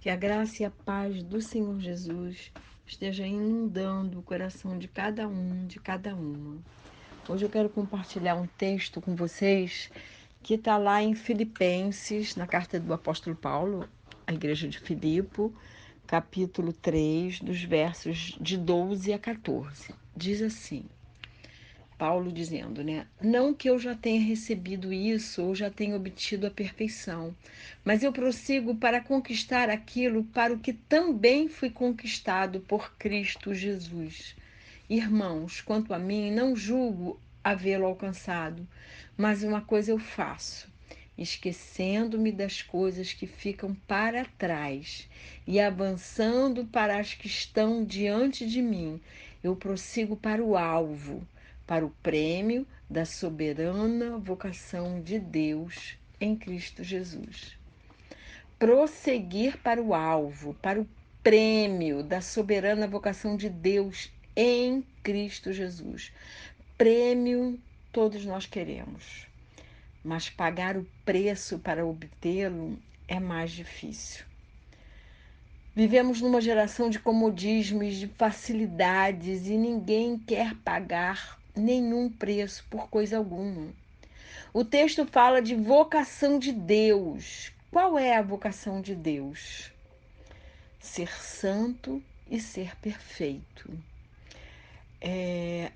Que a graça e a paz do Senhor Jesus esteja inundando o coração de cada um, de cada uma. Hoje eu quero compartilhar um texto com vocês que está lá em Filipenses, na carta do apóstolo Paulo, à igreja de Filipe, capítulo 3, dos versos de 12 a 14. Diz assim: Paulo dizendo, né? Não que eu já tenha recebido isso ou já tenha obtido a perfeição, mas eu prossigo para conquistar aquilo para o que também fui conquistado por Cristo Jesus. Irmãos, quanto a mim, não julgo havê-lo alcançado, mas uma coisa eu faço, esquecendo-me das coisas que ficam para trás e avançando para as que estão diante de mim, eu prossigo para o alvo, para o prêmio da soberana vocação de Deus em Cristo Jesus. Prosseguir para o alvo, para o prêmio da soberana vocação de Deus em Cristo Jesus. Prêmio todos nós queremos, mas pagar o preço para obtê-lo é mais difícil. Vivemos numa geração de comodismos, de facilidades e ninguém quer pagar nenhum preço por coisa alguma. O texto fala de vocação de Deus. Qual é a vocação de Deus? Ser santo e ser perfeito.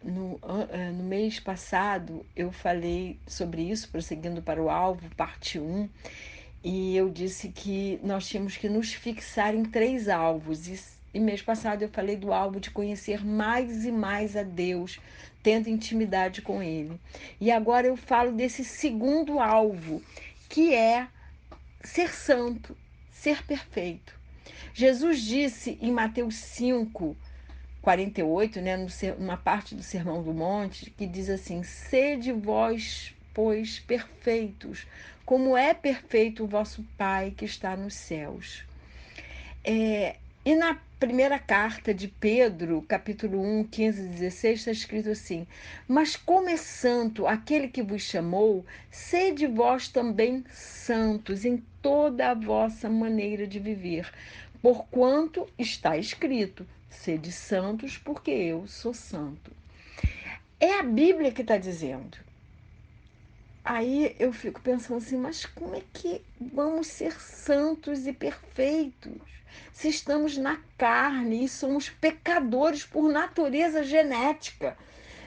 No mês passado eu falei sobre isso, prosseguindo para o alvo, parte 1, e eu disse que nós tínhamos que nos fixar em 3 alvos. E mês passado eu falei do alvo de conhecer mais e mais a Deus, tendo intimidade com Ele. E agora eu falo desse segundo alvo, que é ser santo, ser perfeito. Jesus disse em Mateus 5:48, né, numa parte do Sermão do Monte, que diz assim: Sede vós, pois, perfeitos, como é perfeito o vosso Pai que está nos céus. E na primeira carta de Pedro, capítulo 1, 15 e 16, está escrito assim: Mas como é santo aquele que vos chamou, sede vós também santos em toda a vossa maneira de viver, porquanto está escrito: Sede santos, porque eu sou santo. É a Bíblia que está dizendo. Aí eu fico pensando assim, mas como é que vamos ser santos e perfeitos se estamos na carne e somos pecadores por natureza genética,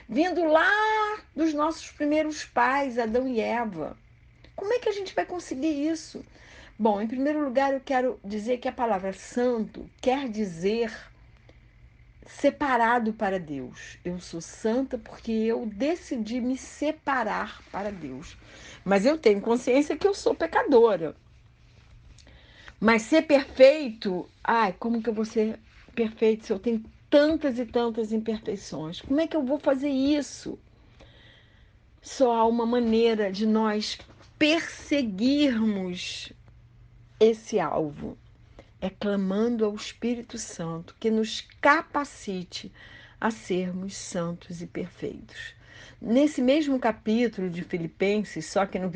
vindo lá dos nossos primeiros pais, Adão e Eva? Como é que a gente vai conseguir isso? Bom, em primeiro lugar, eu quero dizer que a palavra santo quer dizer separado para Deus. Eu sou santa porque eu decidi me separar para Deus. Mas eu tenho consciência que eu sou pecadora. Mas ser perfeito, ai, como que eu vou ser perfeito se eu tenho tantas e tantas imperfeições? Como é que eu vou fazer isso? Só há uma maneira de nós perseguirmos esse alvo. É clamando ao Espírito Santo que nos capacite a sermos santos e perfeitos. Nesse mesmo capítulo de Filipenses, só que no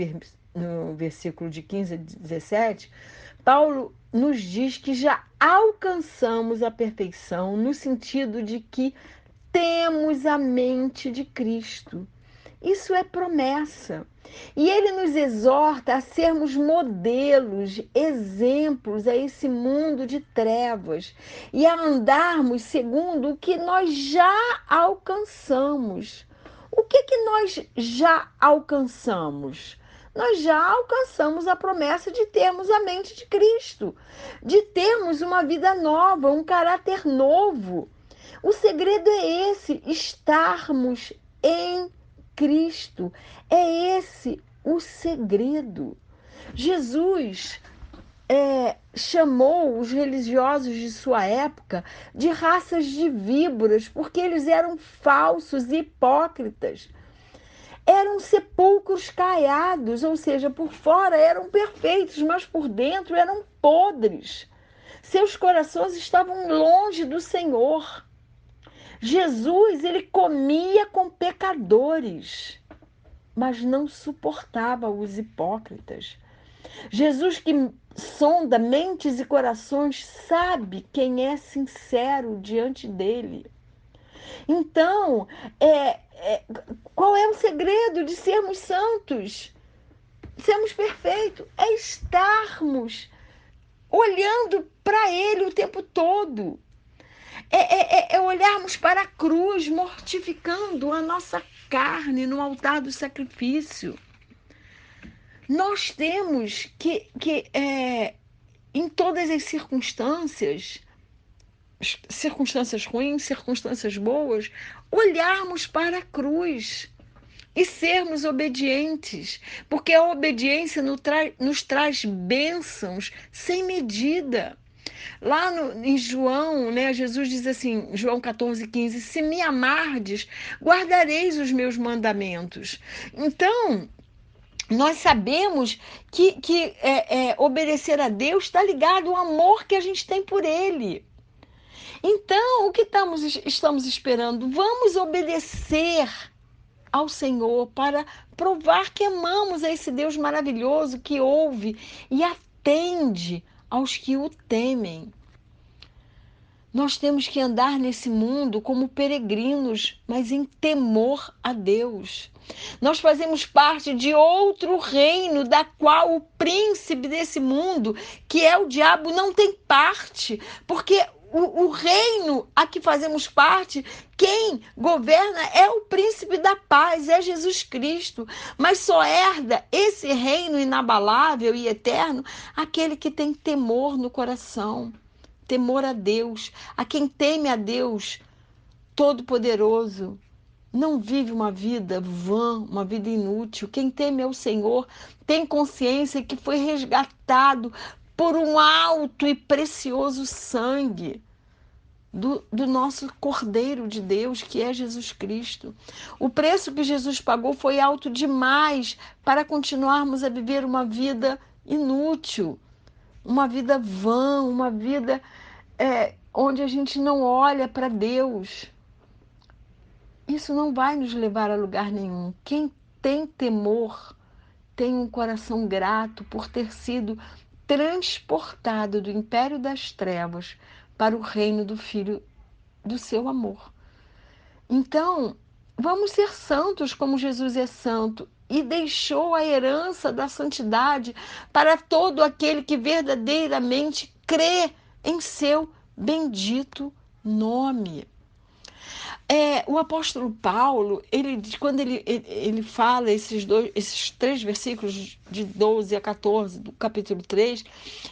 versículo de 15 a 17, Paulo nos diz que já alcançamos a perfeição no sentido de que temos a mente de Cristo. Isso é promessa. E ele nos exorta a sermos modelos, exemplos a esse mundo de trevas e a andarmos segundo o que nós já alcançamos. O que nós já alcançamos? Nós já alcançamos a promessa de termos a mente de Cristo, de termos uma vida nova, um caráter novo. O segredo é esse: estarmos em Cristo. É esse o segredo. Jesus chamou os religiosos de sua época de raças de víboras, porque eles eram falsos e hipócritas. Eram sepulcros caiados, ou seja, por fora eram perfeitos, mas por dentro eram podres. Seus corações estavam longe do Senhor. Jesus, ele comia com pecadores, mas não suportava os hipócritas. Jesus, que sonda mentes e corações, sabe quem é sincero diante dele. Então, qual é o segredo de sermos santos? Sermos perfeitos? É estarmos olhando para ele o tempo todo. É olharmos para a cruz, mortificando a nossa carne no altar do sacrifício. Nós temos que em todas as circunstâncias ruins, circunstâncias boas, olharmos para a cruz e sermos obedientes, porque a obediência nos traz bênçãos sem medida. Lá em João, né, Jesus diz assim, João 14,15, se me amardes, guardareis os meus mandamentos. Então, nós sabemos que obedecer a Deus está ligado ao amor que a gente tem por Ele. Então, o que estamos esperando? Vamos obedecer ao Senhor para provar que amamos a esse Deus maravilhoso que ouve e atende aos que o temem. Nós temos que andar nesse mundo como peregrinos, mas em temor a Deus. Nós fazemos parte de outro reino, da qual o príncipe desse mundo, que é o diabo, não tem parte, porque o reino a que fazemos parte, quem governa é o príncipe da paz, é Jesus Cristo. Mas só herda esse reino inabalável e eterno aquele que tem temor no coração. Temor a Deus. A quem teme a Deus Todo-Poderoso não vive uma vida vã, uma vida inútil. Quem teme ao Senhor tem consciência que foi resgatado por um alto e precioso sangue do nosso Cordeiro de Deus, que é Jesus Cristo. O preço que Jesus pagou foi alto demais para continuarmos a viver uma vida inútil, uma vida vã, uma vida onde a gente não olha para Deus. Isso não vai nos levar a lugar nenhum. Quem tem temor tem um coração grato por ter sido transportado do império das trevas para o reino do Filho do seu amor. Então, vamos ser santos como Jesus é santo e deixou a herança da santidade para todo aquele que verdadeiramente crê em seu bendito nome. O apóstolo Paulo, quando ele fala esses 3 versículos de 12 a 14 do capítulo 3,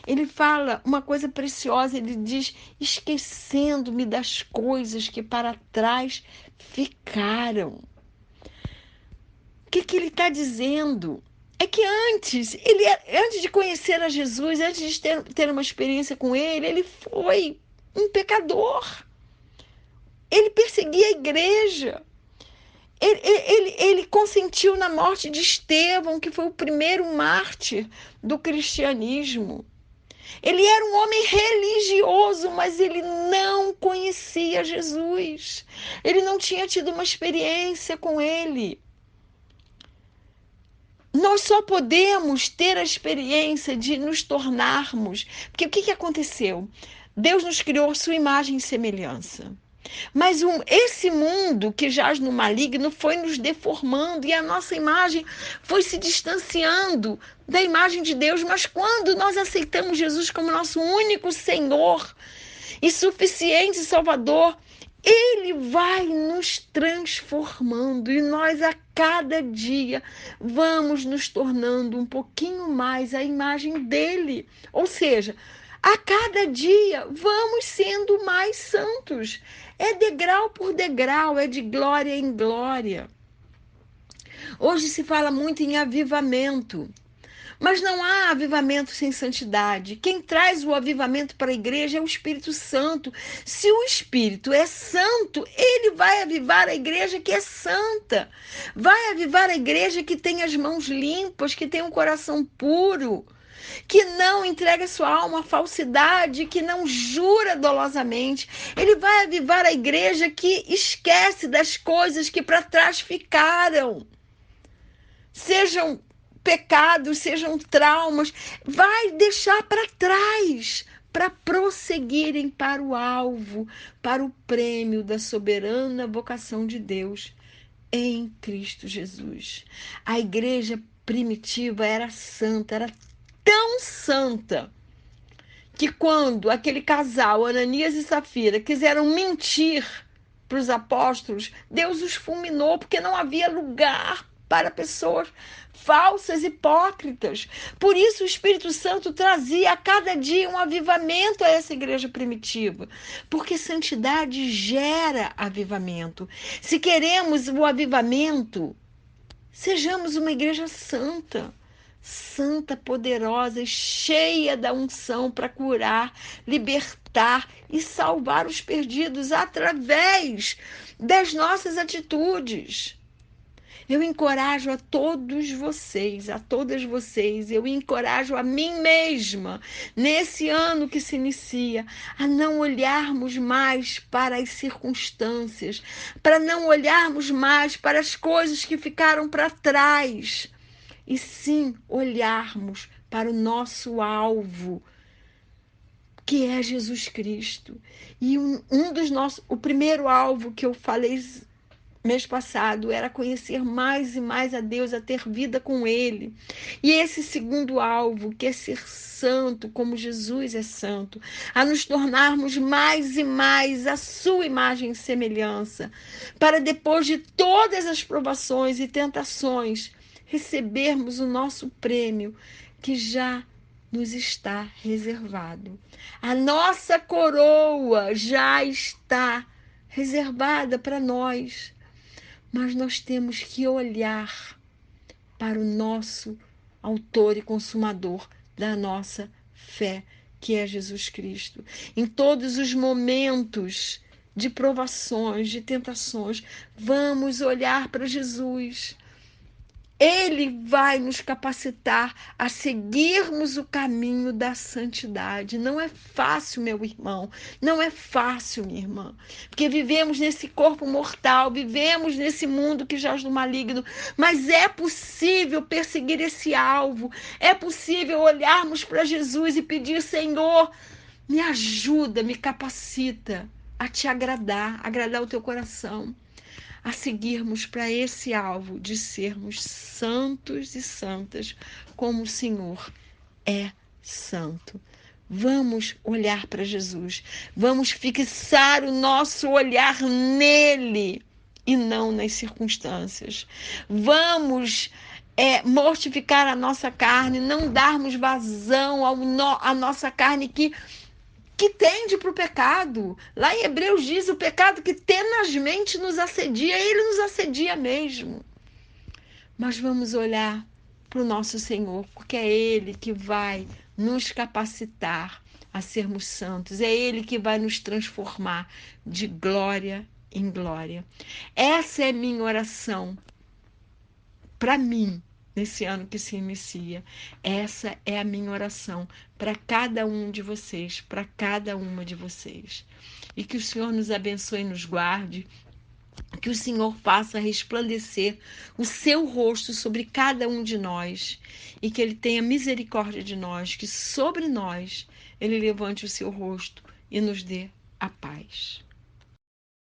ele fala uma coisa preciosa, ele diz, esquecendo-me das coisas que para trás ficaram. O que ele está dizendo? É que antes de conhecer a Jesus, antes de ter uma experiência com ele foi um pecador. Ele perseguia a igreja. Ele consentiu na morte de Estevão, que foi o primeiro mártir do cristianismo. Ele era um homem religioso, mas ele não conhecia Jesus. Ele não tinha tido uma experiência com ele. Nós só podemos ter a experiência de nos tornarmos... Porque o que aconteceu? Deus nos criou a sua imagem e semelhança. Mas esse mundo que jaz no maligno foi nos deformando e a nossa imagem foi se distanciando da imagem de Deus. Mas quando nós aceitamos Jesus como nosso único Senhor e suficiente Salvador, Ele vai nos transformando e nós a cada dia vamos nos tornando um pouquinho mais a imagem dele. Ou seja, a cada dia vamos sendo mais santos. É degrau por degrau, é de glória em glória. Hoje se fala muito em avivamento, mas não há avivamento sem santidade. Quem traz o avivamento para a igreja é o Espírito Santo. Se o Espírito é santo, ele vai avivar a igreja que é santa. Vai avivar a igreja que tem as mãos limpas, que tem um coração puro, que não entrega sua alma à falsidade, que não jura dolosamente. Ele vai avivar a igreja que esquece das coisas que para trás ficaram. Sejam pecados, sejam traumas, vai deixar para trás, para prosseguirem para o alvo, para o prêmio da soberana vocação de Deus em Cristo Jesus. A igreja primitiva era santa, era tão santa, que quando aquele casal, Ananias e Safira, quiseram mentir para os apóstolos, Deus os fulminou, porque não havia lugar para pessoas falsas, hipócritas. Por isso o Espírito Santo trazia a cada dia um avivamento a essa igreja primitiva, porque santidade gera avivamento. Se queremos o avivamento, sejamos uma igreja santa. Santa, poderosa e cheia da unção para curar, libertar e salvar os perdidos através das nossas atitudes. Eu encorajo a todos vocês, a todas vocês, eu encorajo a mim mesma, nesse ano que se inicia, a não olharmos mais para as circunstâncias, para não olharmos mais para as coisas que ficaram para trás, e sim olharmos para o nosso alvo, que é Jesus Cristo. E o primeiro alvo que eu falei mês passado era conhecer mais e mais a Deus, a ter vida com Ele. E esse segundo alvo, que é ser santo, como Jesus é santo, a nos tornarmos mais e mais a sua imagem e semelhança, para depois de todas as provações e tentações, recebermos o nosso prêmio, que já nos está reservado. A nossa coroa já está reservada para nós, mas nós temos que olhar para o nosso autor e consumador da nossa fé, que é Jesus Cristo. Em todos os momentos de provações, de tentações, vamos olhar para Jesus. Ele vai nos capacitar a seguirmos o caminho da santidade. Não é fácil, meu irmão, não é fácil, minha irmã, porque vivemos nesse corpo mortal, vivemos nesse mundo que jaz no maligno, mas é possível perseguir esse alvo, é possível olharmos para Jesus e pedir: Senhor, me ajuda, me capacita a te agradar o teu coração, a seguirmos para esse alvo de sermos santos e santas, como o Senhor é santo. Vamos olhar para Jesus, vamos fixar o nosso olhar nele e não nas circunstâncias. Vamos mortificar a nossa carne, não darmos vazão à nossa carne que tende para o pecado. Lá em Hebreus diz: o pecado que tenazmente nos assedia, ele nos assedia mesmo. Mas vamos olhar para o nosso Senhor, porque é Ele que vai nos capacitar a sermos santos, é Ele que vai nos transformar de glória em glória. Essa é minha oração para mim, nesse ano que se inicia. Essa é a minha oração para cada um de vocês, para cada uma de vocês. E que o Senhor nos abençoe e nos guarde, que o Senhor faça resplandecer o seu rosto sobre cada um de nós e que Ele tenha misericórdia de nós, que sobre nós Ele levante o seu rosto e nos dê a paz.